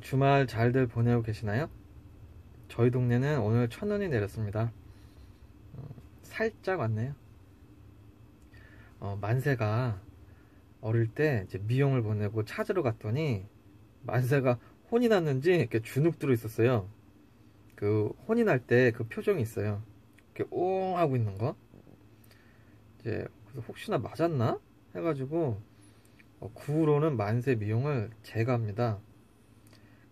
주말 잘들 보내고 계시나요? 저희 동네는 오늘 천눈이 내렸습니다. 살짝 왔네요. 만세가 어릴 때 이제 미용을 보내고 찾으러 갔더니 만세가 혼이 났는지 이렇게 주눅 들어 있었어요. 그 혼이 날 때 그 표정이 있어요. 이렇게 옹 하고 있는 거. 이제 그래서 혹시나 맞았나 해가지고 그 후로는 만세 미용을 제가 합니다.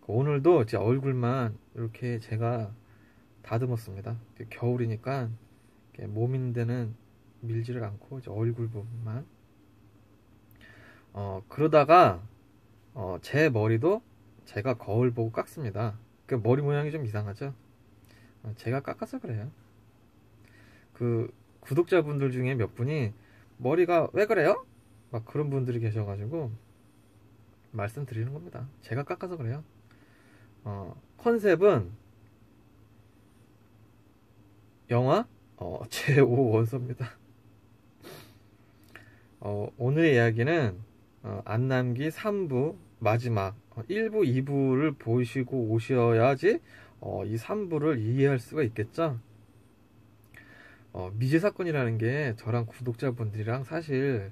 오늘도 제 얼굴만 이렇게 제가 다듬었습니다. 겨울이니까 몸 있는 데는 밀지를 않고 이제 얼굴 부분만. 그러다가 제 머리도 제가 거울 보고 깎습니다. 그 머리 모양이 좀 이상하죠? 제가 깎아서 그래요. 그 구독자분들 중에 몇 분이 머리가 왜 그래요? 막 그런 분들이 계셔가지고 말씀드리는 겁니다. 제가 깎아서 그래요. 컨셉은 영화 제5 원서입니다. 오늘의 이야기는 안남기 3부 마지막 1부, 2부를 보시고 오셔야지 이 3부를 이해할 수가 있겠죠. 미제 사건이라는 게 저랑 구독자분들이랑 사실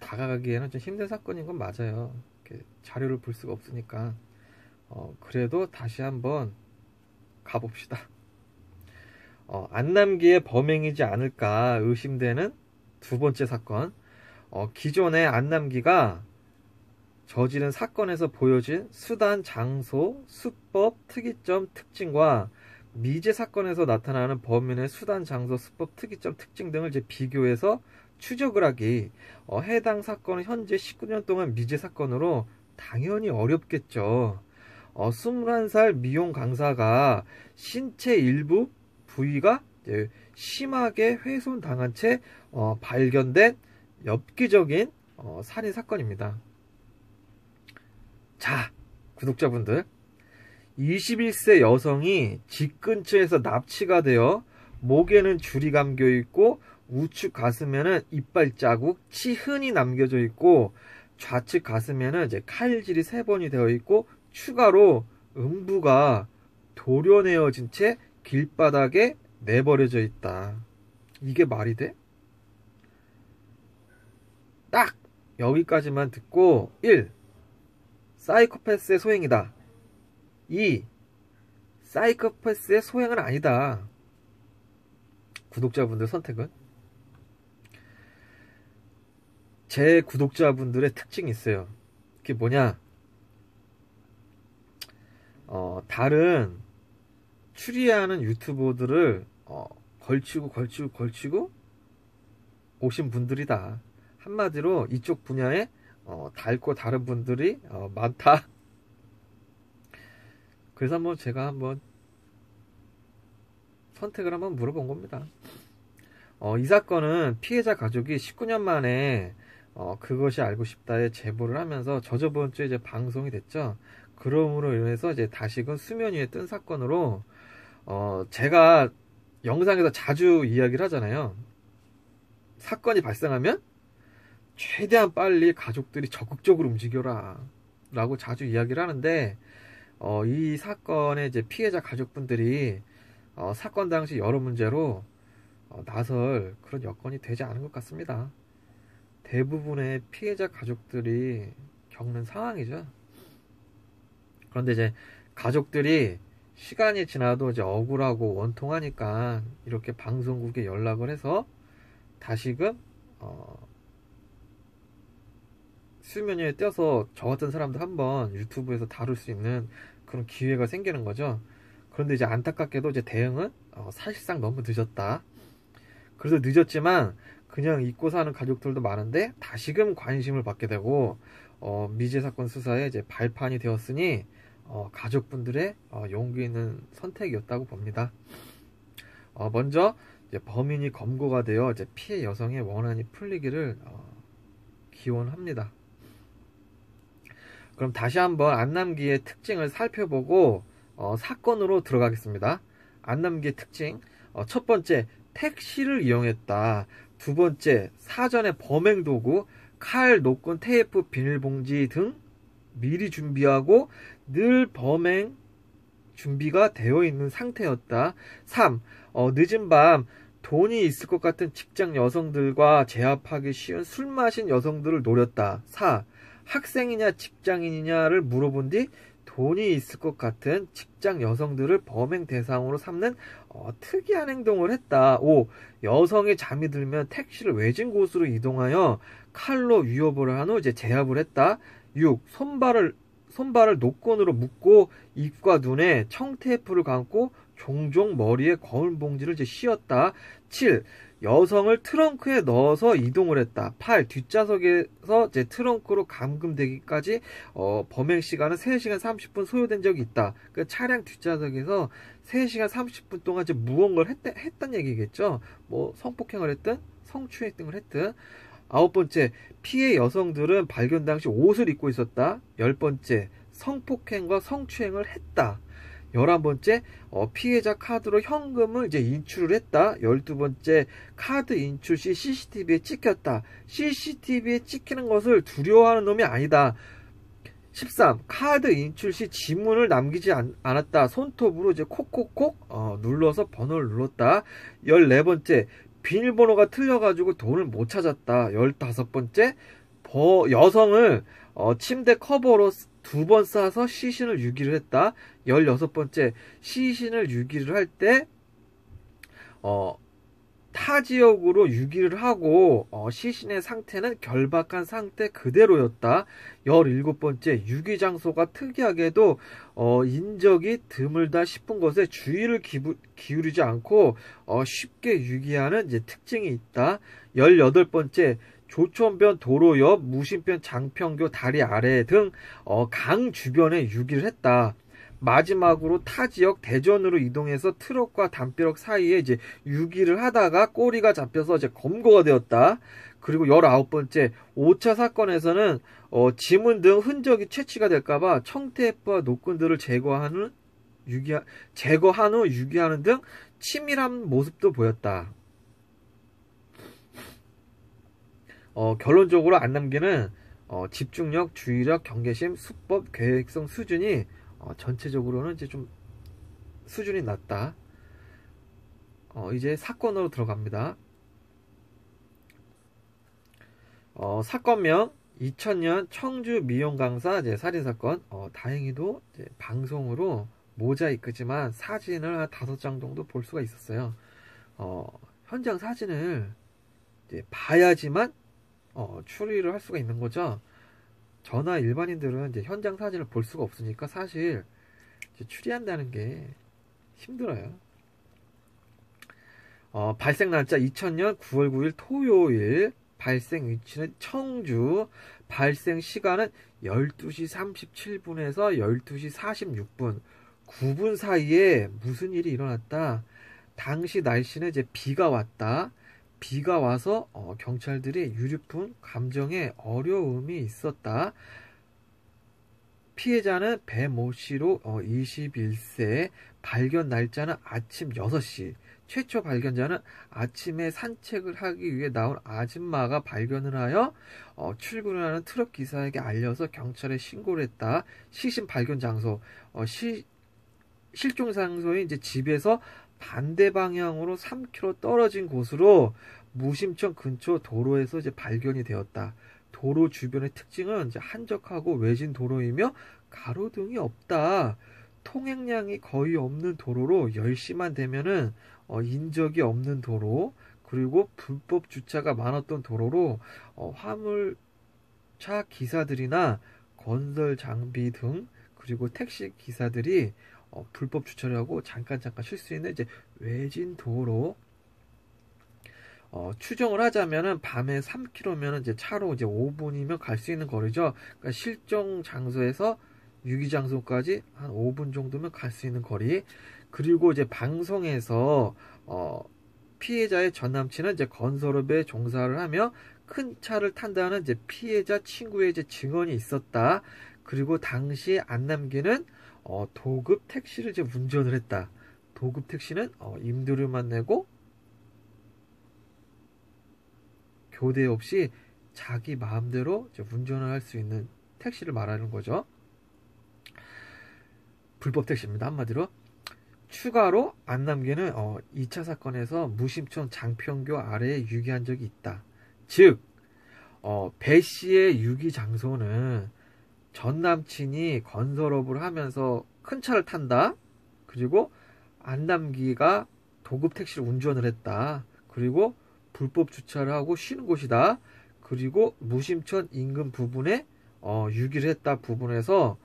다가가기에는 좀 힘든 사건인 건 맞아요. 자료를 볼 수가 없으니까. 그래도 다시 한번 가봅시다. 안남기의 범행이지 않을까 의심되는 두 번째 사건. 기존의 안남기가 저지른 사건에서 보여진 수단, 장소, 수법, 특이점, 특징과 미제 사건에서 나타나는 범인의 수단, 장소, 수법, 특이점, 특징 등을 이제 비교해서 추적을 하기. 해당 사건은 현재 19년 동안 미제 사건으로 당연히 어렵겠죠. 21살 미용 강사가 신체 일부 부위가 심하게 훼손당한 채 발견된 엽기적인 살인 사건입니다. 자, 구독자분들, 21세 여성이 집 근처에서 납치가 되어 목에는 줄이 감겨 있고 우측 가슴에는 이빨 자국, 치흔이 남겨져 있고 좌측 가슴에는 이제 칼질이 3번이 되어 있고 추가로 음부가 도려내어진 채 길바닥에 내버려져 있다. 이게 말이 돼? 딱 여기까지만 듣고 1. 사이코패스의 소행이다. 2. 사이코패스의 소행은 아니다. 구독자분들 선택은? 제 구독자분들의 특징이 있어요. 그게 뭐냐? 다른 추리하는 유튜버들을 걸치고 오신 분들이다. 한마디로 이쪽 분야에 닳고 다른 분들이 많다. 그래서 제가 한번 선택을 한번 물어본 겁니다. 이 사건은 피해자 가족이 19년 만에 그것이 알고 싶다에 제보를 하면서 저저번 주에 이제 방송이 됐죠. 그럼으로 인해서 이제 다시금 수면 위에 뜬 사건으로 제가 영상에서 자주 이야기를 하잖아요. 사건이 발생하면 최대한 빨리 가족들이 적극적으로 움직여라 라고 자주 이야기를 하는데 이 사건의 이제 피해자 가족분들이 사건 당시 여러 문제로 나설 그런 여건이 되지 않은 것 같습니다. 대부분의 피해자 가족들이 겪는 상황이죠. 그런데 이제 가족들이 시간이 지나도 이제 억울하고 원통하니까 이렇게 방송국에 연락을 해서 다시금 수면 위에 떼어서 저 같은 사람도 한번 유튜브에서 다룰 수 있는 그런 기회가 생기는 거죠. 그런데 이제 안타깝게도 이제 대응은 사실상 너무 늦었다. 그래서 늦었지만 그냥 잊고 사는 가족들도 많은데 다시금 관심을 받게 되고 미제 사건 수사에 이제 발판이 되었으니 가족분들의 용기 있는 선택이었다고 봅니다. 먼저 이제 범인이 검거가 되어 이제 피해 여성의 원한이 풀리기를 기원합니다. 그럼 다시 한번 안남기의 특징을 살펴보고 사건으로 들어가겠습니다. 안남기의 특징, 첫 번째, 택시를 이용했다. 두 번째, 사전에 범행 도구, 칼, 노끈, 테이프, 비닐봉지 등 미리 준비하고 늘 범행 준비가 되어 있는 상태였다. 3. 늦은 밤 돈이 있을 것 같은 직장 여성들과 제압하기 쉬운 술 마신 여성들을 노렸다. 4. 학생이냐 직장인이냐를 물어본 뒤 돈이 있을 것 같은 직장 여성들을 범행 대상으로 삼는 특이한 행동을 했다. 5. 여성이 잠이 들면 택시를 외진 곳으로 이동하여 칼로 위협을 한 후 이제 제압을 했다. 6. 손발을 노건으로 묶고 입과 눈에 청테이프를 감고 종종 머리에 거울 봉지를 이제 씌웠다. 7. 여성을 트렁크에 넣어서 이동을 했다. 8. 뒷좌석에서 이제 트렁크로 감금되기까지 범행 시간은 3시간 30분 소요된 적이 있다. 그 차량 뒷좌석에서 3시간 30분 동안 이제 무언가를 했단 얘기겠죠. 뭐 성폭행을 했든 성추행 등을 했든. 9번째, 피해 여성들은 발견 당시 옷을 입고 있었다. 10번째, 성폭행과 성추행을 했다. 11번째, 피해자 카드로 현금을 이제 인출을 했다. 12번째, 카드 인출 시 CCTV에 찍혔다. CCTV에 찍히는 것을 두려워하는 놈이 아니다. 13. 카드 인출 시 지문을 남기지 않았다. 손톱으로 이제 콕콕콕 눌러서 번호를 눌렀다. 14번째, 비밀번호가 틀려가지고 돈을 못 찾았다. 15번째, 여성을 침대 커버로 2번 싸서 시신을 유기를 했다. 16번째, 시신을 유기를 할 때 타 지역으로 유기를 하고 시신의 상태는 결박한 상태 그대로였다. 17번째, 유기 장소가 특이하게도 인적이 드물다 싶은 것에 주의를 기울이지 않고 쉽게 유기하는 이제 특징이 있다. 18번째, 조천변 도로 옆 무심편 장평교 다리 아래 등 강 주변에 유기를 했다. 마지막으로 타 지역 대전으로 이동해서 트럭과 담벼락 사이에 이제 유기를 하다가 꼬리가 잡혀서 이제 검거가 되었다. 그리고 19번째, 5차 사건에서는 지문 등 흔적이 채취가 될까봐 청테이프와 노끈들을 제거한 후 유기하는 등 치밀한 모습도 보였다. 결론적으로 안남기는 집중력, 주의력, 경계심, 수법, 계획성 수준이 전체적으로는 이제 좀 수준이 낮다. 이제 사건으로 들어갑니다. 사건명 2000년 청주 미용 강사 이제 살인 사건. 다행히도 이제 방송으로 모자이크지만 사진을 한 5장 정도 볼 수가 있었어요. 현장 사진을 이제 봐야지만 추리를 할 수가 있는 거죠. 저나 일반인들은 이제 현장 사진을 볼 수가 없으니까 사실 이제 추리한다는 게 힘들어요. 발생 날짜 2000년 9월 9일 토요일, 발생 위치는 청주, 발생 시간은 12시 37분에서 12시 46분, 9분 사이에 무슨 일이 일어났다. 당시 날씨는 이제 비가 왔다. 비가 와서 경찰들이 유류품 감정에 어려움이 있었다. 피해자는 배모 씨로 21세, 발견 날짜는 아침 6시, 최초 발견자는 아침에 산책을 하기 위해 나온 아줌마가 발견을 하여 출근을 하는 트럭 기사에게 알려서 경찰에 신고를 했다. 시신 발견 장소, 실종 장소인 이제 집에서 반대 방향으로 3km 떨어진 곳으로 무심천 근처 도로에서 이제 발견이 되었다. 도로 주변의 특징은 이제 한적하고 외진 도로이며 가로등이 없다. 통행량이 거의 없는 도로로 10시만 되면은 인적이 없는 도로, 그리고 불법 주차가 많았던 도로로 화물차 기사들이나 건설 장비 등, 그리고 택시 기사들이 불법 주차를 하고 잠깐 쉴 수 있는 이제 외진 도로. 추정을 하자면은 밤에 3km면 이제 차로 이제 5분이면 갈 수 있는 거리죠. 그러니까 실종 장소에서 유기 장소까지 한 5분 정도면 갈 수 있는 거리. 그리고 이제 방송에서 피해자의 전 남친은 이제 건설업에 종사를 하며 큰 차를 탄다는 이제 피해자 친구의 이제 증언이 있었다. 그리고 당시 안남기는 도급 택시를 이제 운전을 했다. 도급 택시는 임대료만 내고 교대 없이 자기 마음대로 이제 운전을 할 수 있는 택시를 말하는 거죠. 불법 택시입니다. 한마디로. 추가로 안남기는 2차 사건에서 무심촌 장평교 아래에 유기한 적이 있다. 즉 배 씨의 유기 장소는 전 남친이 건설업을 하면서 큰 차를 탄다. 그리고 안남기가 도급 택시를 운전을 했다. 그리고 불법 주차를 하고 쉬는 곳이다. 그리고 무심천 인근 부분에 유기를 했다 부분에서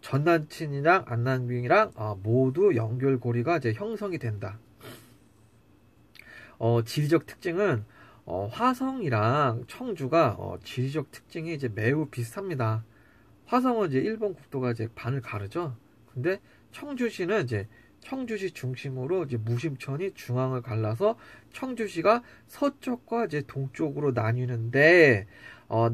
전 남친이랑 안남기랑 모두 연결고리가 이제 형성이 된다. 지리적 특징은 화성이랑 청주가 지리적 특징이 이제 매우 비슷합니다. 화성은 이제 일본 국도가 이제 반을 가르죠. 근데 청주시는 이제 청주시 중심으로 이제 무심천이 중앙을 갈라서 청주시가 서쪽과 이제 동쪽으로 나뉘는데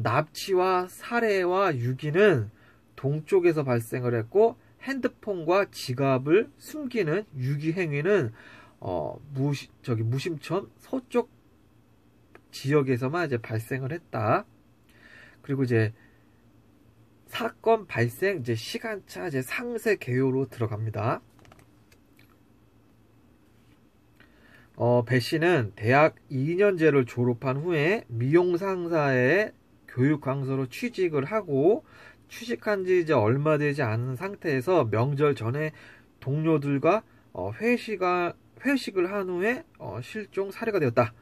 납치와 살해와 유기는 동쪽에서 발생을 했고 핸드폰과 지갑을 숨기는 유기 행위는 무심천 서쪽 지역에서만 이제 발생을 했다. 그리고 이제 사건 발생 이제 시간차 이제 상세 개요로 들어갑니다. 배 씨는 대학 2년제를 졸업한 후에 미용 상사의 교육 강사로 취직을 하고 취직한 지 이제 얼마 되지 않은 상태에서 명절 전에 동료들과 회식을 한 후에 실종 살해가 되었다.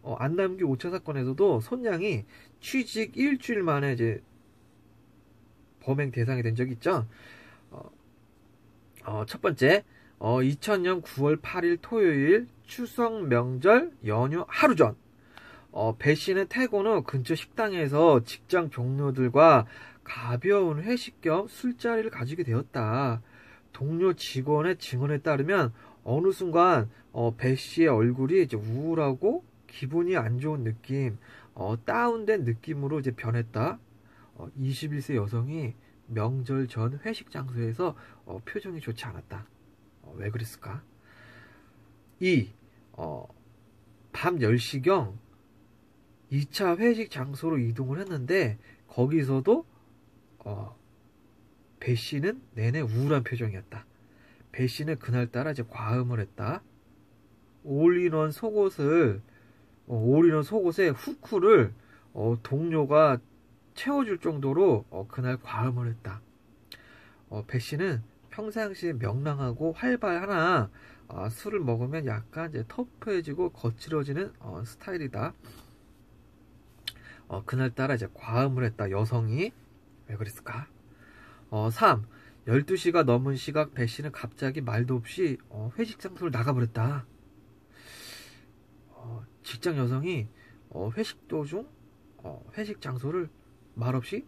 안남기 5차 사건에서도 손양이 취직 일주일 만에 이제 범행 대상이 된 적이 있죠. 첫 번째, 2000년 9월 8일 토요일 추석 명절 연휴 하루 전, 배 씨는 퇴근 후 근처 식당에서 직장 동료들과 가벼운 회식 겸 술자리를 가지게 되었다. 동료 직원의 증언에 따르면 어느 순간 배 씨의 얼굴이 이제 우울하고 기분이 안 좋은 느낌, 다운된 느낌으로 이제 변했다. 21세 여성이 명절 전 회식 장소에서 표정이 좋지 않았다. 왜 그랬을까? 2. 밤 10시경 2차 회식 장소로 이동을 했는데 거기서도 배 씨는 내내 우울한 표정이었다. 배 씨는 그날따라 이제 과음을 했다. 올인원 속옷에 후크를 동료가 채워줄 정도로 그날 과음을 했다. 배 씨는 평상시에 명랑하고 활발하나 술을 먹으면 약간 이제 터프해지고 거칠어지는 스타일이다. 그날따라 이제 과음을 했다. 여성이 왜 그랬을까? 3. 12시가 넘은 시각 배 씨는 갑자기 말도 없이 회식 장소를 나가버렸다. 직장 여성이 회식 도중 회식 장소를 말없이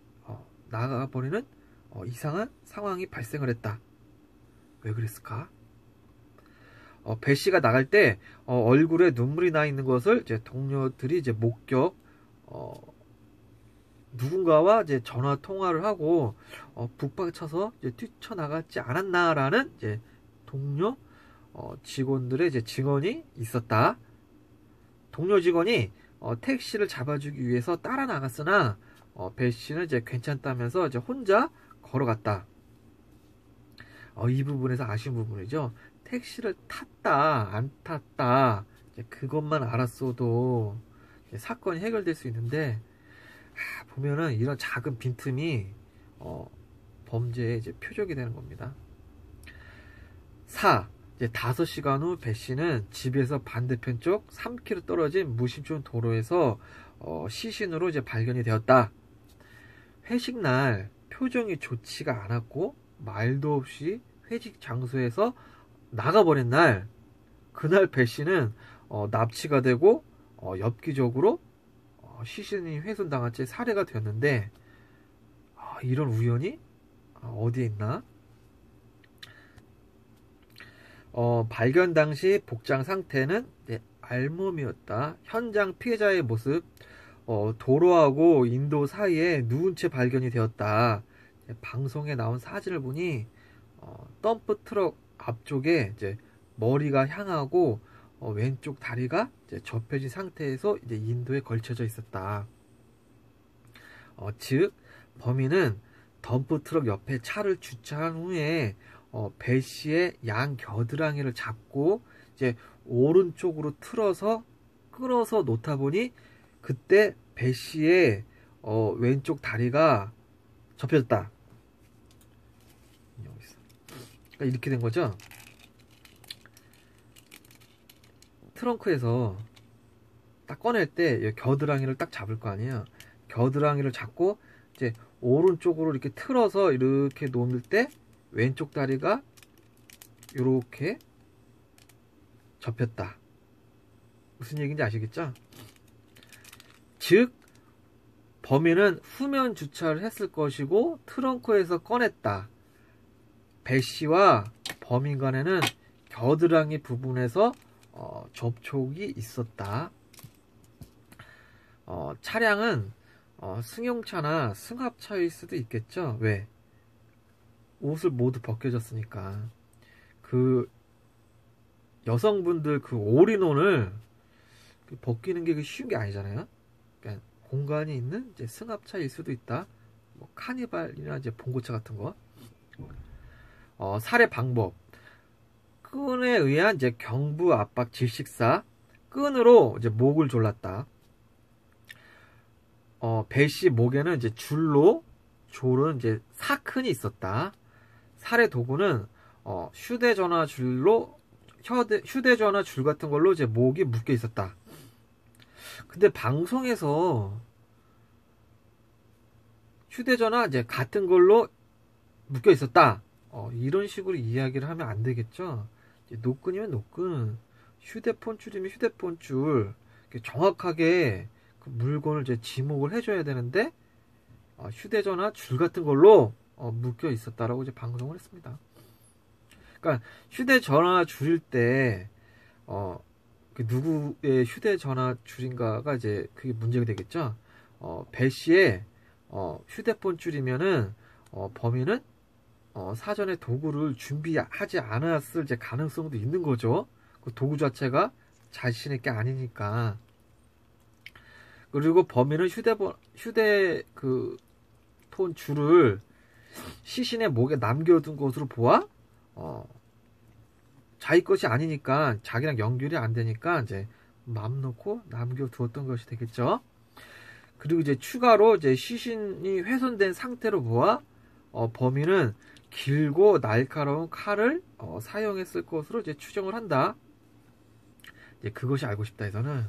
나가버리는 이상한 상황이 발생을 했다. 왜 그랬을까? 배 씨가 나갈 때 얼굴에 눈물이 나 있는 것을 이제 동료들이 이제 목격, 누군가와 이제 전화 통화를 하고 북박쳐서 이제 뛰쳐나갔지 않았나라는 이제 동료 직원들의 이제 증언이 있었다. 동료 직원이 택시를 잡아주기 위해서 따라 나갔으나 배 씨는 이제 괜찮다면서 이제 혼자 걸어갔다. 이 부분에서 아쉬운 부분이죠. 택시를 탔다, 안 탔다, 이제 그것만 알았어도 이제 사건이 해결될 수 있는데, 보면은 이런 작은 빈틈이 범죄의 이제 표적이 되는 겁니다. 4. 이제 5시간 후 배 씨는 집에서 반대편 쪽 3km 떨어진 무심촌 도로에서 시신으로 이제 발견이 되었다. 회식 날 표정이 좋지가 않았고 말도 없이 회식 장소에서 나가버린 날, 그날 배 씨는 납치가 되고 엽기적으로 시신이 훼손당한 채 살해가 되었는데 이런 우연이 어디에 있나? 발견 당시 복장 상태는 알몸이었다. 현장 피해자의 모습, 도로하고 인도 사이에 누운 채 발견이 되었다. 방송에 나온 사진을 보니 덤프 트럭 앞쪽에 이제 머리가 향하고 왼쪽 다리가 이제 접혀진 상태에서 이제 인도에 걸쳐져 있었다. 즉 범인은 덤프트럭 옆에 차를 주차한 후에 배 씨의 양 겨드랑이를 잡고 이제 오른쪽으로 틀어서 끌어서 놓다 보니 그때 배 씨의 왼쪽 다리가 접혀졌다. 그러니까 이렇게 된 거죠. 트렁크에서 딱 꺼낼 때 겨드랑이를 딱 잡을 거 아니에요. 겨드랑이를 잡고 이제 오른쪽으로 이렇게 틀어서 이렇게 놓을 때 왼쪽 다리가 이렇게 접혔다. 무슨 얘기인지 아시겠죠? 즉 범인은 후면 주차를 했을 것이고 트렁크에서 꺼냈다. 배 씨와 범인 간에는 겨드랑이 부분에서 접촉이 있었다. 차량은 승용차나 승합차일 수도 있겠죠. 왜? 옷을 모두 벗겨졌으니까. 그 여성분들 그 올인원을 벗기는 게 쉬운 게 아니잖아요. 그러니까 공간이 있는 이제 승합차일 수도 있다. 뭐 카니발이나 이제 봉고차 같은 거. 살해 방법. 끈에 의한 이제 경부 압박 질식사. 끈으로 이제 목을 졸랐다. 배 씨 목에는 이제 줄로 조른 이제 사큰이 있었다. 살해 도구는 휴대전화 줄로 휴대전화 줄 같은 걸로 이제 목이 묶여 있었다. 근데 방송에서 휴대전화 이제 같은 걸로 묶여 있었다. 이런 식으로 이야기를 하면 안 되겠죠. 노끈이면 노끈, 휴대폰 줄이면 휴대폰 줄, 정확하게 그 물건을 이제 지목을 해줘야 되는데 휴대전화 줄 같은 걸로 묶여 있었다라고 이제 방송을 했습니다. 그러니까 휴대전화 줄일 때 그 누구의 휴대전화 줄인가가 이제 그게 문제가 되겠죠. 배 씨의 휴대폰 줄이면은 범인은 사전에 도구를 준비하지 않았을 이제 가능성도 있는 거죠. 그 도구 자체가 자신의 게 아니니까. 그리고 범인은 휴대 그 폰 줄을 시신의 목에 남겨둔 것으로 보아 자기 것이 아니니까 자기랑 연결이 안 되니까 이제 맘 놓고 남겨두었던 것이 되겠죠. 그리고 이제 추가로 이제 시신이 훼손된 상태로 보아 범인은 길고 날카로운 칼을 사용했을 것으로 이제 추정을 한다. 이제 그것이 알고 싶다 해서는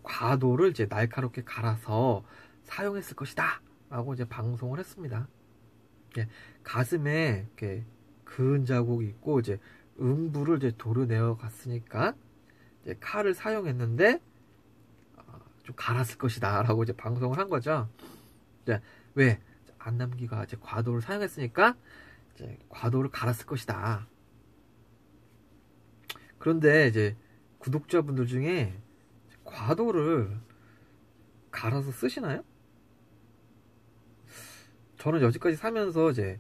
과도를 이제 날카롭게 갈아서 사용했을 것이다 라고 이제 방송을 했습니다. 가슴에 이렇게 그은 자국이 있고 이제 음부를 이제 도려내어 갔으니까 이제 칼을 사용했는데 좀 갈았을 것이다 라고 이제 방송을 한 거죠. 왜? 안남기가 이제 과도를 사용했으니까 이제 과도를 갈았을 것이다. 그런데 이제 구독자분들 중에 과도를 갈아서 쓰시나요? 저는 여지까지 사면서 이제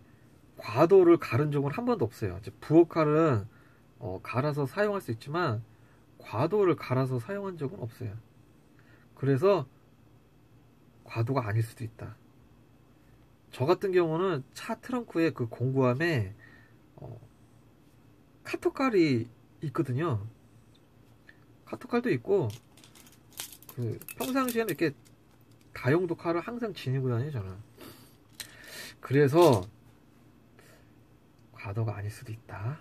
과도를 갈은 적은 한 번도 없어요. 이제 부엌칼은 갈아서 사용할 수 있지만 과도를 갈아서 사용한 적은 없어요. 그래서 과도가 아닐 수도 있다. 저 같은 경우는 차 트렁크에 그 공구함에 카토칼이 있거든요. 카토칼도 있고 그 평상시에는 이렇게 다용도 칼을 항상 지니고 다녀요 저는. 그래서 과도가 아닐 수도 있다.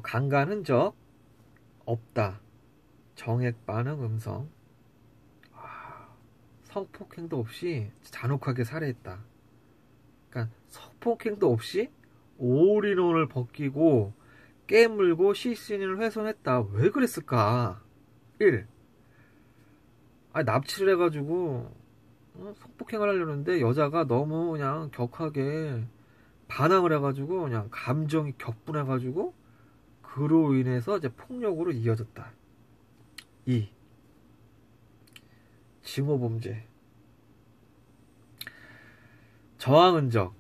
강간 흔적 없다. 정액 반응 음성. 성폭행도 없이 잔혹하게 살해했다. 그러니까 성폭행도 없이 올인원을 벗기고 깨물고 시신을 훼손했다. 왜 그랬을까? 1. 납치를 해가지고 성폭행을 하려는데 여자가 너무 그냥 격하게 반항을 해가지고 그냥 감정이 격분해가지고 그로 인해서 이제 폭력으로 이어졌다. 2. 징후범죄. 저항 흔적.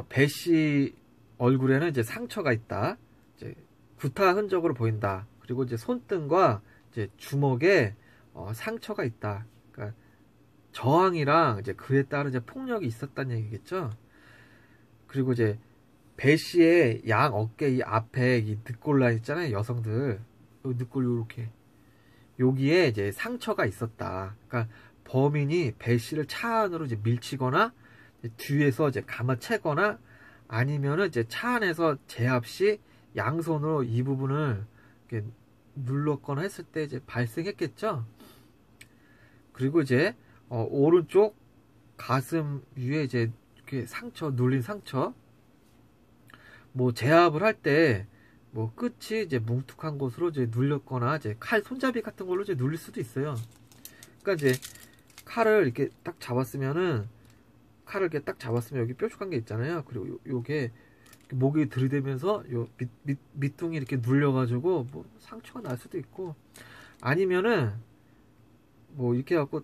배 씨 얼굴에는 이제 상처가 있다. 이제 구타 흔적으로 보인다. 그리고 이제 손등과 이제 주먹에 상처가 있다. 그러니까 저항이랑 이제 그에 따른 이제 폭력이 있었다는 얘기겠죠. 그리고 이제 배 씨의 양 어깨 이 앞에 이 늑골라인 있잖아요. 여성들 늑골 요렇게 여기에 이제 상처가 있었다. 그러니까 범인이 배 씨를 차 안으로 이제 밀치거나 뒤에서 이제 감아채거나 아니면은 이제 차 안에서 제압 시 양손으로 이 부분을 이렇게 눌렀거나 했을 때 이제 발생했겠죠. 그리고 이제 오른쪽 가슴 위에 이제 이렇게 상처 눌린 상처 뭐 제압을 할 때 뭐 끝이 이제 뭉툭한 곳으로 이제 눌렸거나 이제 칼 손잡이 같은 걸로 이제 눌릴 수도 있어요. 그러니까 이제 칼을 이렇게 딱 잡았으면은 칼을 이렇게 딱 잡았으면 여기 뾰족한 게 있잖아요. 그리고 요게 목이 들이대면서 요 밑둥이 이렇게 눌려가지고 뭐 상처가 날 수도 있고 아니면은 뭐 이렇게 해갖고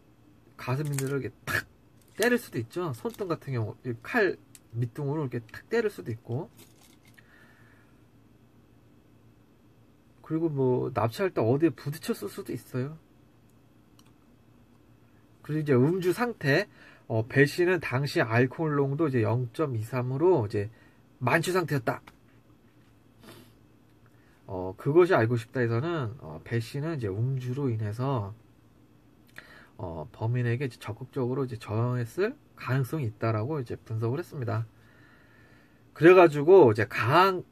가슴인들을 이렇게 탁 때릴 수도 있죠. 손등 같은 경우 칼 밑둥으로 이렇게 탁 때릴 수도 있고 그리고 뭐 납치할 때 어디에 부딪혔을 수도 있어요. 그리고 이제 음주 상태 배 씨는 당시 알코올 농도 이제 0.23으로 이제 만취 상태였다. 그것이 알고 싶다에서는 배 씨는 이제 음주로 인해서 범인에게 이제 적극적으로 이제 저항했을 가능성이 있다라고 이제 분석을 했습니다. 그래가지고 이제 강한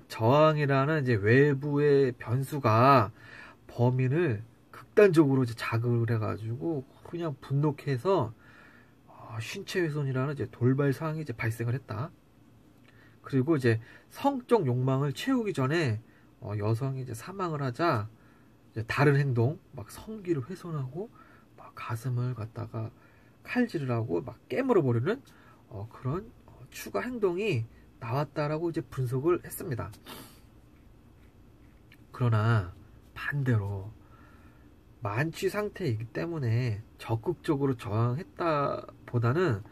저항이라는 이제 외부의 변수가 범인을 극단적으로 이제 자극을 해가지고 그냥 분노케 해서 신체 훼손이라는 이제 돌발 상황이 이제 발생을 했다. 그리고 이제 성적 욕망을 채우기 전에 여성이 이제 사망을 하자 이제 다른 행동, 막 성기를 훼손하고 막 가슴을 갖다가 칼질을 하고 막 깨물어 버리는 그런 추가 행동이 나왔다라고 이제 분석을 했습니다. 그러나 반대로 만취 상태이기 때문에 적극적으로 저항했다 보다는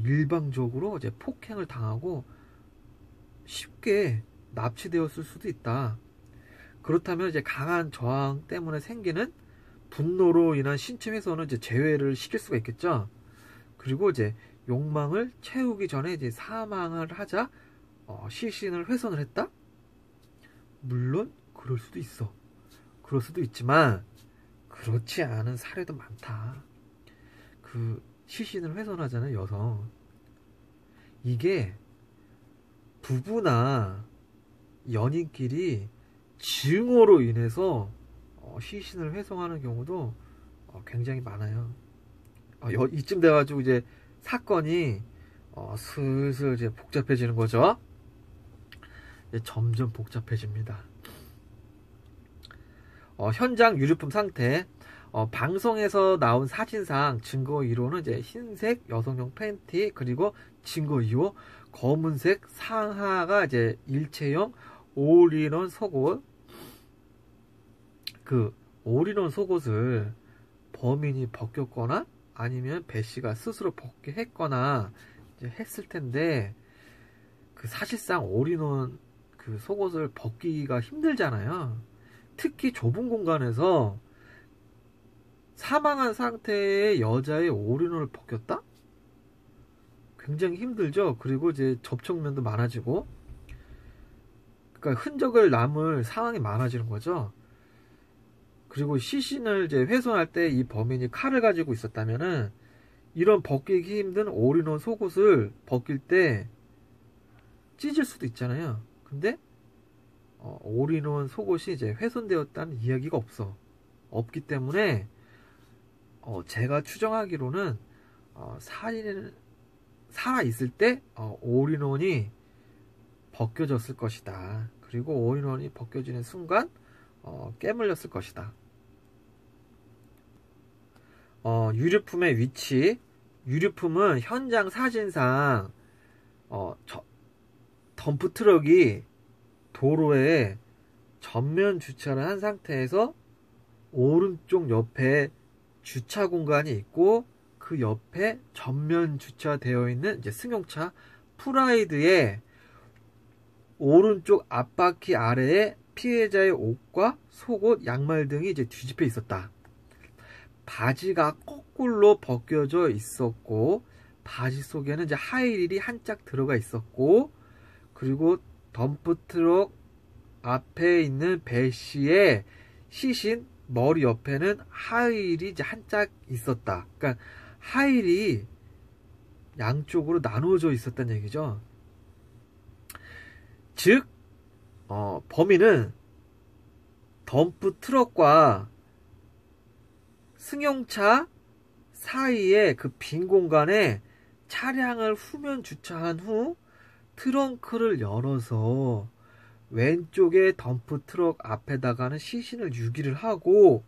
일방적으로 이제 폭행을 당하고 쉽게 납치되었을 수도 있다. 그렇다면 이제 강한 저항 때문에 생기는 분노로 인한 신체 훼손은 이제 제외를 시킬 수가 있겠죠. 그리고 이제 욕망을 채우기 전에 이제 사망을 하자 시신을 훼손을 했다? 물론 그럴 수도 있어. 그럴 수도 있지만 그렇지 않은 사례도 많다. 그 시신을 훼손하잖아요, 여성. 이게 부부나 연인끼리 증오로 인해서 시신을 훼손하는 경우도 굉장히 많아요. 이쯤 돼가지고 이제 사건이 슬슬 이제 복잡해지는 거죠. 이제 점점 복잡해집니다. 현장 유류품 상태. 방송에서 나온 사진상 증거 1호는 이제 흰색 여성용 팬티 그리고 증거 2호 검은색 상하가 이제 일체형 올인원 속옷. 그 올인원 속옷을 범인이 벗겼거나 아니면 배 씨가 스스로 벗게 했거나 이제 했을 텐데 그 사실상 올인원 그 속옷을 벗기기가 힘들잖아요. 특히 좁은 공간에서 사망한 상태의 여자의 올인원을 벗겼다? 굉장히 힘들죠. 그리고 이제 접촉면도 많아지고, 그러니까 흔적을 남을 상황이 많아지는 거죠. 그리고 시신을 이제 훼손할 때 이 범인이 칼을 가지고 있었다면은 이런 벗기기 힘든 올인원 속옷을 벗길 때 찢을 수도 있잖아요. 근데 올인원 속옷이 이제 훼손되었다는 이야기가 없기 때문에 제가 추정하기로는 살인을 살아 있을 때 올인원이 벗겨졌을 것이다. 그리고 올인원이 벗겨지는 순간 깨물렸을 것이다. 유류품의 위치. 유류품은 현장 사진상 덤프트럭이 도로에 전면 주차를 한 상태에서 오른쪽 옆에 주차 공간이 있고 그 옆에 전면 주차되어 있는 이제 승용차 프라이드의 오른쪽 앞바퀴 아래에 피해자의 옷과 속옷, 양말 등이 이제 뒤집혀 있었다. 바지가 거꾸로 벗겨져 있었고, 바지 속에는 이제 하이힐이 한 짝 들어가 있었고, 그리고 덤프트럭 앞에 있는 배 씨의 시신 머리 옆에는 하이힐이 이제 한 짝 있었다. 그러니까 하이힐이 양쪽으로 나누어져 있었다는 얘기죠. 즉, 범인은 덤프트럭과 승용차 사이에 그 빈 공간에 차량을 후면 주차한 후 트렁크를 열어서 왼쪽에 덤프트럭 앞에다가는 시신을 유기를 하고,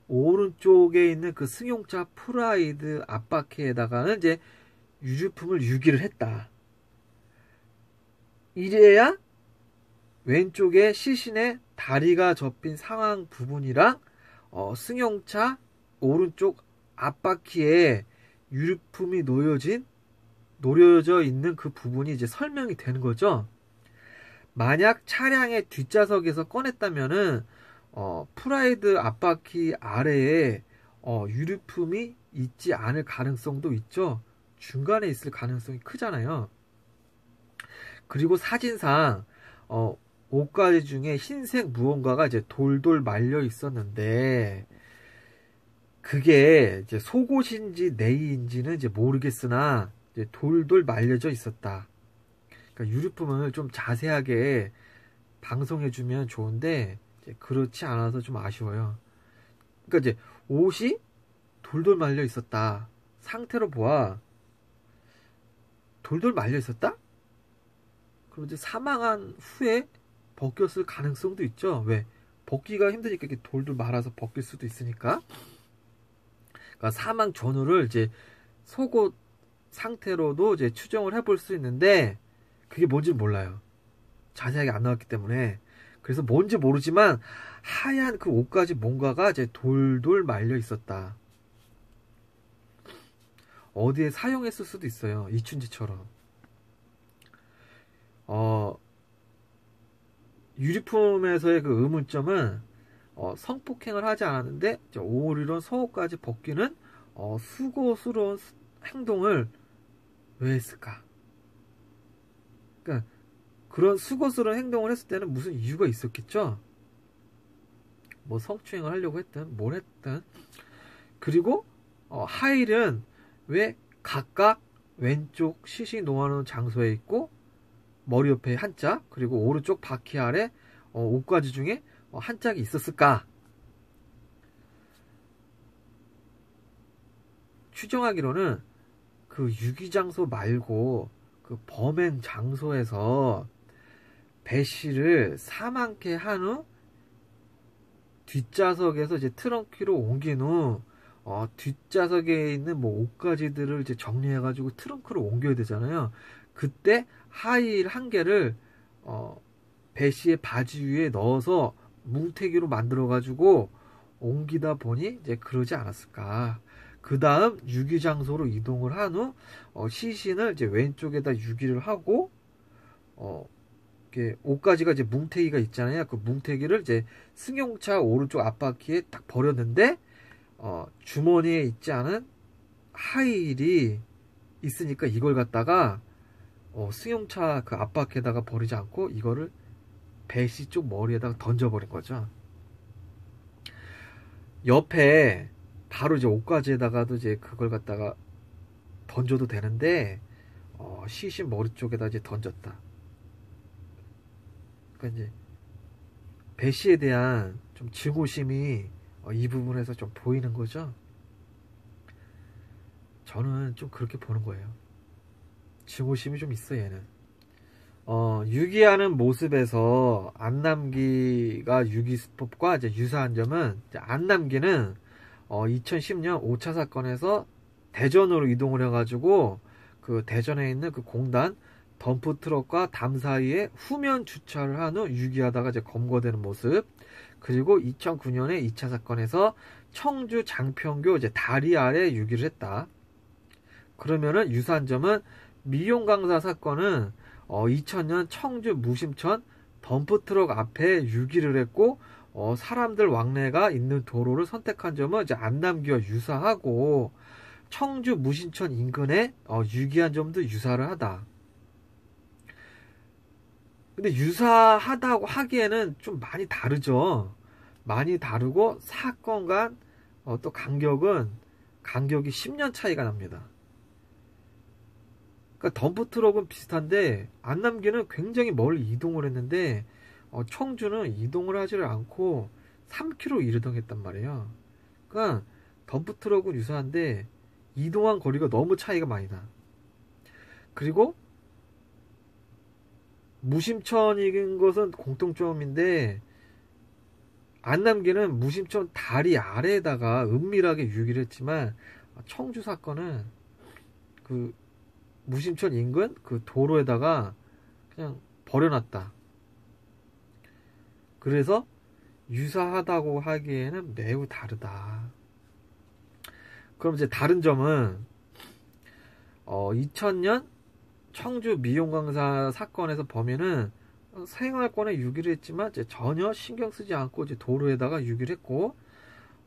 오른쪽에 있는 그 승용차 프라이드 앞바퀴에다가는 이제 유류품을 유기를 했다. 이래야 왼쪽에 시신의 다리가 접힌 상황 부분이랑 승용차 오른쪽 앞바퀴에 유류품이 놓여져 있는 그 부분이 이제 설명이 되는 거죠. 만약 차량의 뒷좌석에서 꺼냈다면은 프라이드 앞바퀴 아래에 유류품이 있지 않을 가능성도 있죠. 중간에 있을 가능성이 크잖아요. 그리고 사진상 옷가지 중에 흰색 무언가가 이제 돌돌 말려 있었는데, 그게 이제 속옷인지 네이인지는 이제 모르겠으나 이제 돌돌 말려져 있었다. 그러니까 유류품을 좀 자세하게 방송해주면 좋은데 이제 그렇지 않아서 좀 아쉬워요. 그러니까 이제 옷이 돌돌 말려 있었다. 상태로 보아 돌돌 말려 있었다? 그럼 이제 사망한 후에 벗겼을 가능성도 있죠. 왜? 벗기가 힘드니까 이렇게 돌돌 말아서 벗길 수도 있으니까. 그러니까 사망 전후를 이제 속옷 상태로도 이제 추정을 해볼 수 있는데, 그게 뭔지 몰라요. 자세하게 안 나왔기 때문에. 그래서 뭔지 모르지만 하얀 그 옷까지 뭔가가 이제 돌돌 말려 있었다. 어디에 사용했을 수도 있어요. 이춘지처럼. 유리품에서의 그 의문점은 성폭행을 하지 않았는데 오리론 속옷까지 벗기는 수고스러운 행동을 왜 했을까? 그러니까 그런 수고스러운 행동을 했을 때는 무슨 이유가 있었겠죠? 뭐 성추행을 하려고 했든 뭘 했든. 그리고 하일은 왜 각각 왼쪽 시신이 놓아놓은 장소에 있고 머리 옆에 한 짝, 그리고 오른쪽 바퀴 아래 옷가지 중에 한 짝이 있었을까? 추정하기로는 그 유기장소 말고 그 범행 장소에서 배 씨를 사망케 한 후 뒷좌석에서 이제 트렁크로 옮긴 후 뒷좌석에 있는 뭐 옷가지들을 이제 정리해가지고 트렁크로 옮겨야 되잖아요. 그때 하이힐 한 개를 배 씨의 바지 위에 넣어서 뭉태기로 만들어가지고 옮기다 보니 이제 그러지 않았을까. 그 다음 유기장소로 이동을 한 후 시신을 이제 왼쪽에다 유기를 하고 이렇게 옷가지가 이제 뭉태기가 있잖아요. 그 뭉태기를 이제 승용차 오른쪽 앞바퀴에 딱 버렸는데 주머니에 있지 않은 하이힐이 있으니까 이걸 갖다가 승용차 그 앞바퀴에다가 버리지 않고 이거를 배씨 쪽 머리에다가 던져버린 거죠. 옆에 바로 이제 옷가지에다가도 이제 그걸 갖다가 던져도 되는데 시신 머리 쪽에다 이제 던졌다. 그러니까 이제 배씨에 대한 좀 증오심이 이 부분에서 좀 보이는 거죠. 저는 좀 그렇게 보는 거예요. 증오심이 좀 있어 얘는. 유기하는 모습에서 안남기가 유기수법과 이제 유사한 점은, 안남기는 2010년 5차 사건에서 대전으로 이동을 해가지고 그 대전에 있는 그 공단 덤프트럭과 담 사이에 후면 주차를 한 후 유기하다가 이제 검거되는 모습. 그리고 2009년에 2차 사건에서 청주 장평교 이제 다리 아래 유기를 했다. 그러면은 유사한 점은 미용 강사 사건은 2000년 청주 무심천 덤프트럭 앞에 유기를 했고 사람들 왕래가 있는 도로를 선택한 점은 이제 안남기와 유사하고 청주 무신천 인근에 유기한 점도 유사를 하다. 근데 유사하다고 하기에는 좀 많이 다르죠. 많이 다르고 사건과 또 간격이 10년 차이가 납니다. 그러니까 덤프트럭은 비슷한데 안남기는 굉장히 멀리 이동을 했는데 청주는 이동을 하지를 않고 3km 이동했단 말이에요. 그러니까 덤프트럭은 유사한데 이동한 거리가 너무 차이가 많이 나. 그리고 무심천인 것은 공통점인데 안남기는 무심천 다리 아래에다가 은밀하게 유기를 했지만 청주 사건은 그 무심천 인근 그 도로에다가 그냥 버려놨다. 그래서 유사하다고 하기에는 매우 다르다. 그럼 이제 다른 점은 2000년 청주 미용강사 사건에서 범인은 생활권에 유기를 했지만 이제 전혀 신경 쓰지 않고 이제 도로에다가 유기를 했고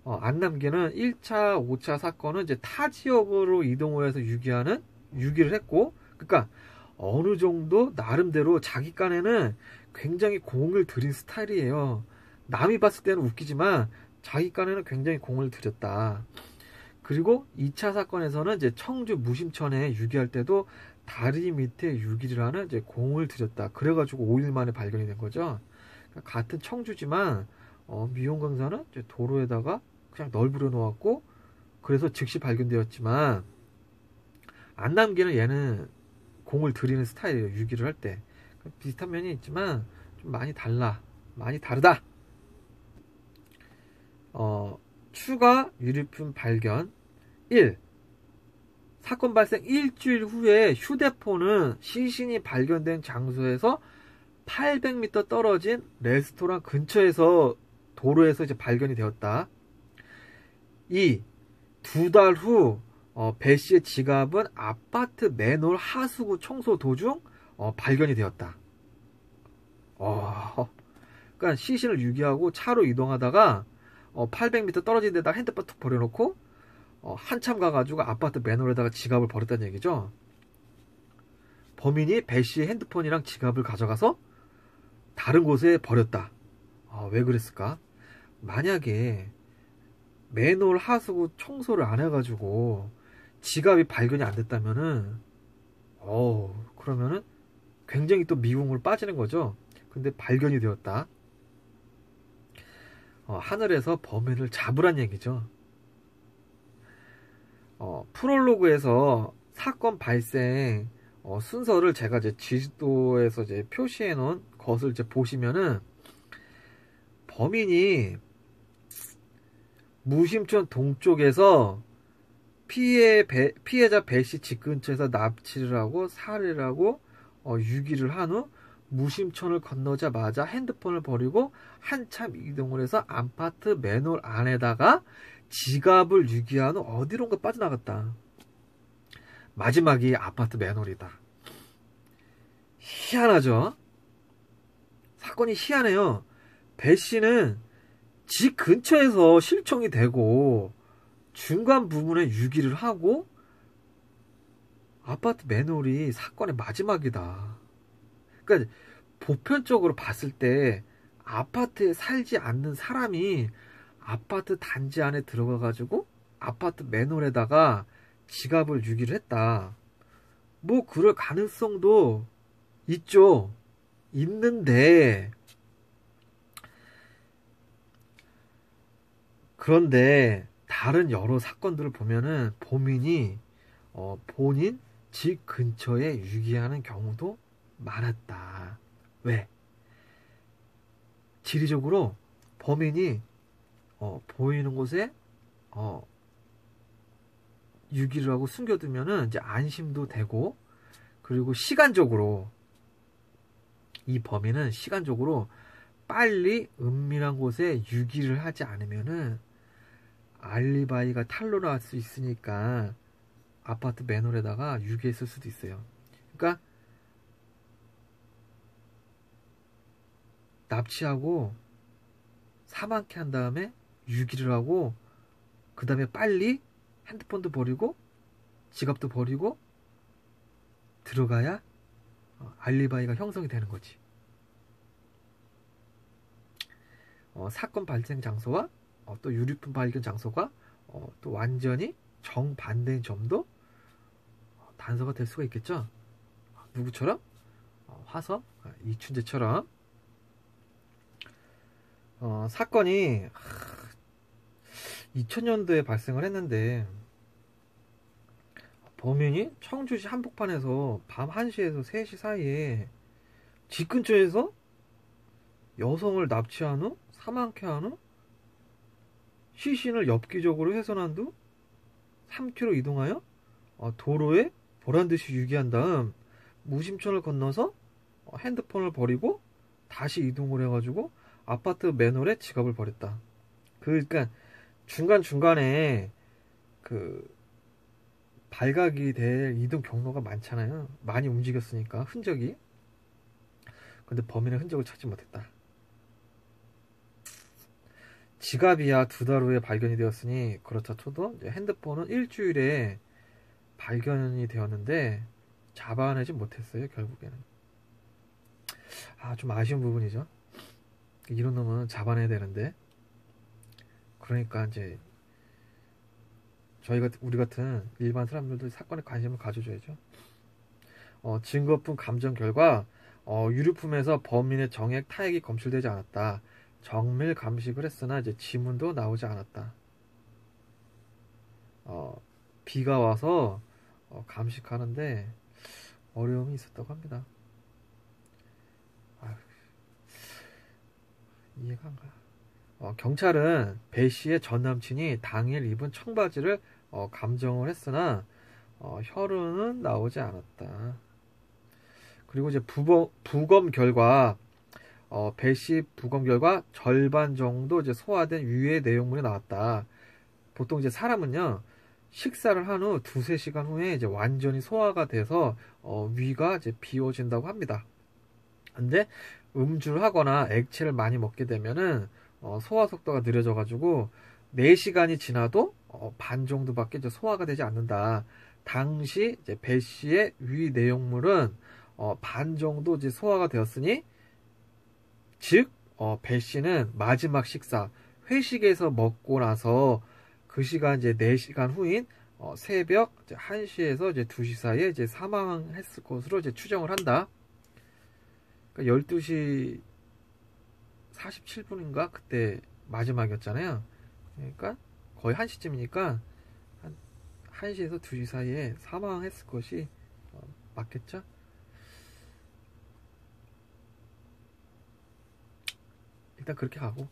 안남기는 1차, 5차 사건은 이제 타 지역으로 이동을 해서 유기를 했고, 그러니까 어느 정도 나름대로 자기 깐에는 굉장히 공을 들인 스타일이에요. 남이 봤을 때는 웃기지만 자기 깐에는 굉장히 공을 들였다. 그리고 2차 사건에서는 이제 청주 무심천에 유기할 때도 다리 밑에 유기를 하는 이제 공을 들였다. 그래가지고 5일 만에 발견이 된 거죠. 그러니까 같은 청주지만 미용 강사는 이제 도로에다가 그냥 널브려 놓았고 그래서 즉시 발견되었지만 안남기는 얘는 공을 들이는 스타일이에요. 유기를 할 때. 비슷한 면이 있지만 좀 많이 다르다. 추가 유류품 발견 1. 사건 발생 일주일 후에 휴대폰은 시신이 발견된 장소에서 800m 떨어진 레스토랑 근처에서 도로에서 이제 발견이 되었다. 2. 2달 후 배 씨의 지갑은 아파트 맨홀 하수구 청소 도중 발견이 되었다. 그러니까 시신을 유기하고 차로 이동하다가 800m 떨어진 데다 핸드폰 툭 버려놓고 한참 가가지고 아파트 맨홀에다가 지갑을 버렸다는 얘기죠. 범인이 배 씨의 핸드폰이랑 지갑을 가져가서 다른 곳에 버렸다. 왜 그랬을까? 만약에 맨홀 하수구 청소를 안 해가지고 지갑이 발견이 안 됐다면은 그러면은 굉장히 또 미궁으로 빠지는 거죠. 근데 발견이 되었다. 하늘에서 범인을 잡으란 얘기죠. 프롤로그에서 사건 발생 순서를 제가 이제 지도에서 이제 표시해 놓은 것을 이제 보시면은 범인이 무심천 동쪽에서 피해자 배씨 집 근처에서 납치를 하고 살해를 하고 유기를 한 후 무심천을 건너자마자 핸드폰을 버리고 한참 이동을 해서 아파트 맨홀 안에다가 지갑을 유기한 후 어디론가 빠져나갔다. 마지막이 아파트 맨홀이다. 희한하죠? 사건이 희한해요. 배씨는 집 근처에서 실종이 되고 중간 부분에 유기를 하고 아파트 맨홀이 사건의 마지막이다. 그러니까 보편적으로 봤을 때 아파트에 살지 않는 사람이 아파트 단지 안에 들어가 가지고 아파트 맨홀에다가 지갑을 유기를 했다. 뭐 그럴 가능성도 있죠. 있는데 그런데 다른 여러 사건들을 보면은 범인이 본인 집 근처에 유기하는 경우도 많았다. 왜? 지리적으로 범인이 보이는 곳에 유기를 하고 숨겨두면은 이제 안심도 되고, 그리고 시간적으로 이 범인은 시간적으로 빨리 은밀한 곳에 유기를 하지 않으면은 알리바이가 탄로날 수 있으니까 아파트 맨홀에다가 유기했을 수도 있어요. 그러니까 납치하고 사망케 한 다음에 유기를 하고 그 다음에 빨리 핸드폰도 버리고 지갑도 버리고 들어가야 알리바이가 형성이 되는 거지. 사건 발생 장소와 또 유류품 발견 장소가 또 완전히 정반대인 점도 단서가 될 수가 있겠죠. 누구처럼? 화성 이춘재처럼. 사건이 2000년도에 발생을 했는데 범인이 청주시 한복판에서 밤 1시에서 3시 사이에 집 근처에서 여성을 납치한 후 사망케 한 후 시신을 엽기적으로 훼손한 후 3km 이동하여 도로에 보란듯이 유기한 다음 무심천을 건너서 핸드폰을 버리고 다시 이동을 해가지고 아파트 맨홀에 지갑을 버렸다. 그러니까 중간중간에 그 발각이 될 이동 경로가 많잖아요. 많이 움직였으니까 흔적이. 근데 범인의 흔적을 찾지 못했다. 지갑이야 2달 후에 발견이 되었으니 그렇다 쳐도 이제 핸드폰은 일주일에 발견이 되었는데 잡아내지 못했어요. 결국에는. 좀 아쉬운 부분이죠. 이런 놈은 잡아내야 되는데. 그러니까 이제 우리 같은 일반 사람들도 사건에 관심을 가져줘야죠. 증거품 감정 결과 유류품에서 범인의 정액 타액이 검출되지 않았다. 정밀 감식을 했으나 이제 지문도 나오지 않았다. 비가 와서 감식하는데 어려움이 있었다고 합니다. 이해가 안 가. 경찰은 배 씨의 전 남친이 당일 입은 청바지를 감정을 했으나 혈흔은 나오지 않았다. 그리고 이제 부검 결과 배 씨 부검 결과 절반 정도 이제 소화된 유해 내용물이 나왔다. 보통 이제 사람은요 식사를 한 후 2-3시간 후에 이제 완전히 소화가 돼서 위가 이제 비워진다고 합니다. 근데 음주를 하거나 액체를 많이 먹게 되면은 소화 속도가 느려져 가지고 4시간이 지나도 반 정도밖에 이제 소화가 되지 않는다. 당시 이제 배 씨의 위 내용물은 반 정도 이제 소화가 되었으니 즉 배 씨는 마지막 식사 회식에서 먹고 나서 그 시간 이제 4시간 후인 새벽 이제 1시에서 이제 2시 사이에 이제 사망했을 것으로 이제 추정을 한다. 그러니까 12시 47분인가 그때 마지막이었잖아요. 그러니까 거의 1시쯤이니까 한 1시에서 2시 사이에 사망했을 것이 맞겠죠? 일단 그렇게 가고.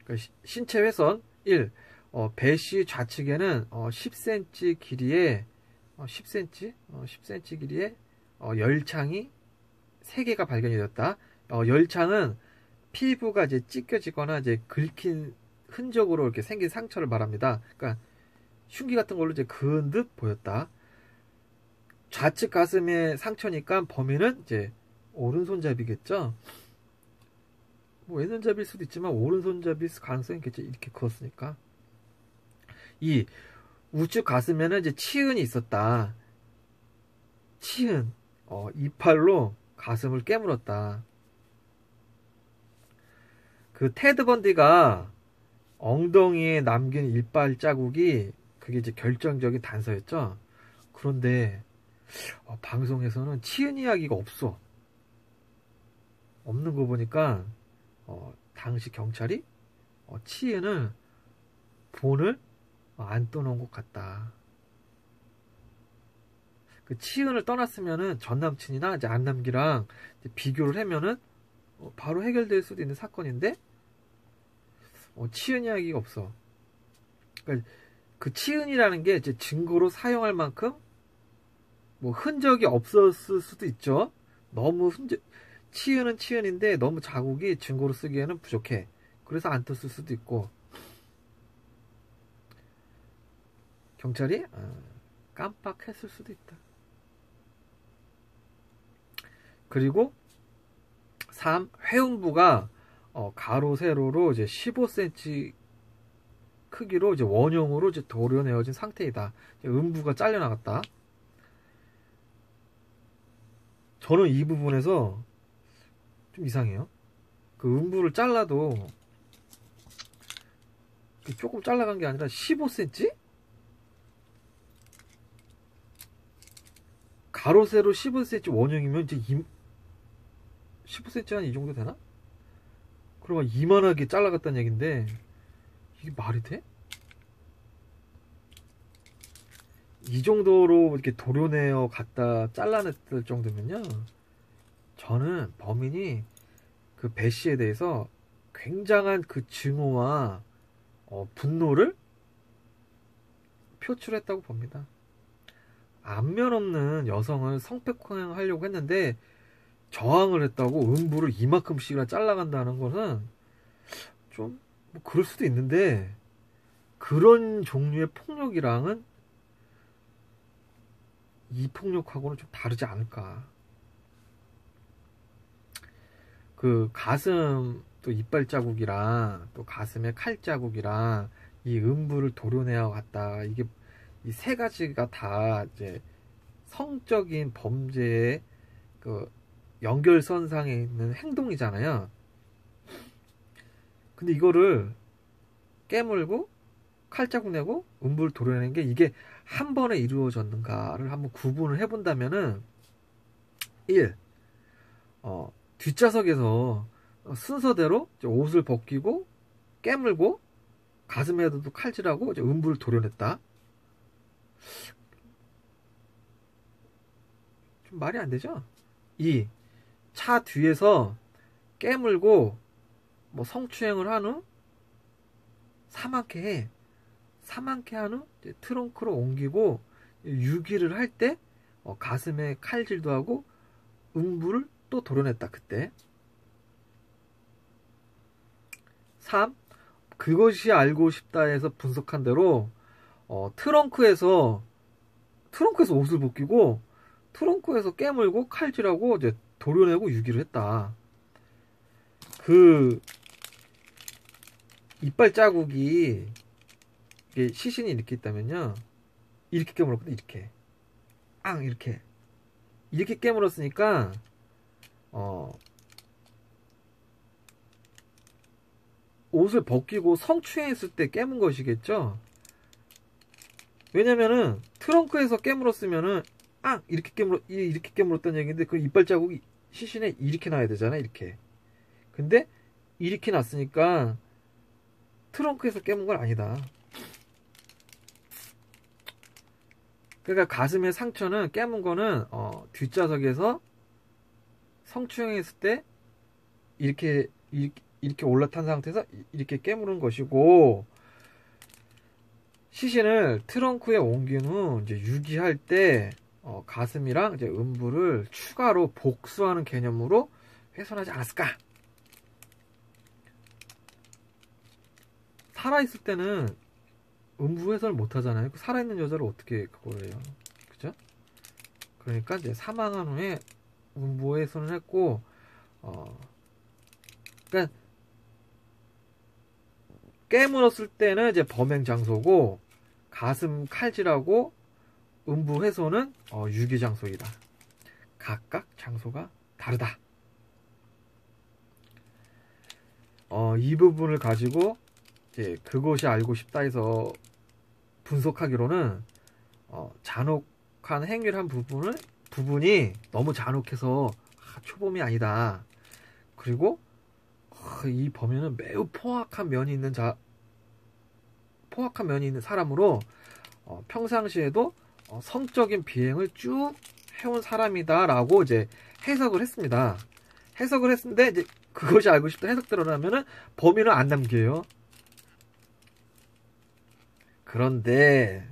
그러니까 신체 훼손 1. 배 씨 좌측에는 10cm 길이에 10cm 길이에 열창이 3개가 발견이 되었다. 열창은 피부가 이제 찢겨지거나 이제 긁힌 흔적으로 이렇게 생긴 상처를 말합니다. 그러니까 흉기 같은 걸로 이제 그은 듯 보였다. 좌측 가슴에 상처니까 범인은 이제 오른손잡이겠죠. 뭐 왼손잡이일 수도 있지만 오른손잡이일 가능성이 있겠죠. 이렇게 그었으니까. 2. 우측 가슴에는 이제 치흔이 있었다. 치흔. 이빨로 가슴을 깨물었다. 그 테드 번디가 엉덩이에 남긴 이빨 자국이 그게 이제 결정적인 단서였죠. 그런데 방송에서는 치흔 이야기가 없어. 없는 거 보니까 당시 경찰이 치흔을 본을 안 떠놓은 것 같다. 그 치흔을 떠났으면은 전 남친이나 이제 안남기랑 이제 비교를 하면은 바로 해결될 수도 있는 사건인데 치흔 이야기가 없어. 그러니까 그 치흔이라는 게 이제 증거로 사용할 만큼 뭐 흔적이 없었을 수도 있죠. 너무 치흔은 치흔인데 너무 자국이 증거로 쓰기에는 부족해. 그래서 안 떴을 수도 있고. 경찰이 깜빡했을 수도 있다. 그리고 3. 회음부가 가로 세로로 이제 15cm 크기로 이제 원형으로 이제 도려내어진 상태이다. 음부가 잘려나갔다. 저는 이 부분에서 좀 이상해요. 그 음부를 잘라도 조금 잘라간 게 아니라 15cm? 가로 세로 15cm 원형이면 이제 15cm 한 이 정도 되나? 그러면 이만하게 잘라갔다는 얘긴데 이게 말이 돼? 이 정도로 이렇게 도려내어 갖다 잘라냈을 정도면요, 저는 범인이 그 배 씨에 대해서 굉장한 그 증오와 분노를 표출했다고 봅니다. 안면 없는 여성을 성폭행하려고 했는데 저항을 했다고 음부를 이만큼씩이나 잘라간다는 것은 좀 뭐 그럴 수도 있는데, 그런 종류의 폭력이랑은 이 폭력하고는 좀 다르지 않을까. 그 가슴 또 이빨 자국이랑 또 가슴에 칼 자국이랑 이 음부를 도려내어 갔다. 이게 이 세 가지가 다 이제 성적인 범죄의 그 연결선상에 있는 행동이잖아요. 근데 이거를 깨물고 칼자국 내고 음부를 도려내는 게 이게 한 번에 이루어졌는가를 한번 구분을 해본다면은 1. 뒷좌석에서 순서대로 옷을 벗기고 깨물고 가슴에도 칼질하고 이제 음부를 도려냈다. 좀 말이 안 되죠? 2. 차 뒤에서 깨물고 뭐 성추행을 한 후 사망케 한 후 트렁크로 옮기고 유기를 할 때 가슴에 칼질도 하고 음부를 또 도려냈다. 그때. 3. 그것이 알고 싶다 해서 분석한 대로 트렁크에서 옷을 벗기고 트렁크에서 깨물고 칼질하고 이제 도려내고 유기를 했다. 그 이빨 자국이 이게 시신이 이렇게 있다면요, 이렇게 깨물었거든. 이렇게 깨물었으니까 옷을 벗기고 성추행했을 때 깨문 것이겠죠. 왜냐면은 트렁크에서 깨물었으면은 이렇게 깨물었다는 얘기인데 그 이빨 자국이 시신에 이렇게 나야 되잖아. 이렇게. 근데 이렇게 났으니까 트렁크에서 깨문 건 아니다. 그러니까 가슴의 상처는 깨문 거는 뒷좌석에서 성추행했을 때 이렇게 올라탄 상태에서 이렇게 깨무는 것이고, 시신을 트렁크에 옮긴 후 이제 유기할 때 가슴이랑 이제 음부를 추가로 복수하는 개념으로 훼손하지 않았을까? 살아있을 때는 음부 훼손을 못 하잖아요. 살아있는 여자를 어떻게 그걸 해요? 그죠? 그러니까 이제 사망한 후에 음부 훼손을 했고, 그러니까 깨물었을 때는 이제 범행 장소고, 가슴 칼질하고 음부 훼손은 유기 장소이다. 각각 장소가 다르다. 이 부분을 가지고 이제 그것이 알고 싶다 해서 분석하기로는 잔혹한 행위를 한 부분이 너무 잔혹해서 초범이 아니다. 그리고 이 범인은 매우 포악한 면이 있는 사람으로 평상시에도 성적인 비행을 쭉 해온 사람이다라고 이제 해석을 했습니다. 해석을 했는데 이제 그것이 알고 싶다 해석대로라면은 범인은 안 남겨요. 그런데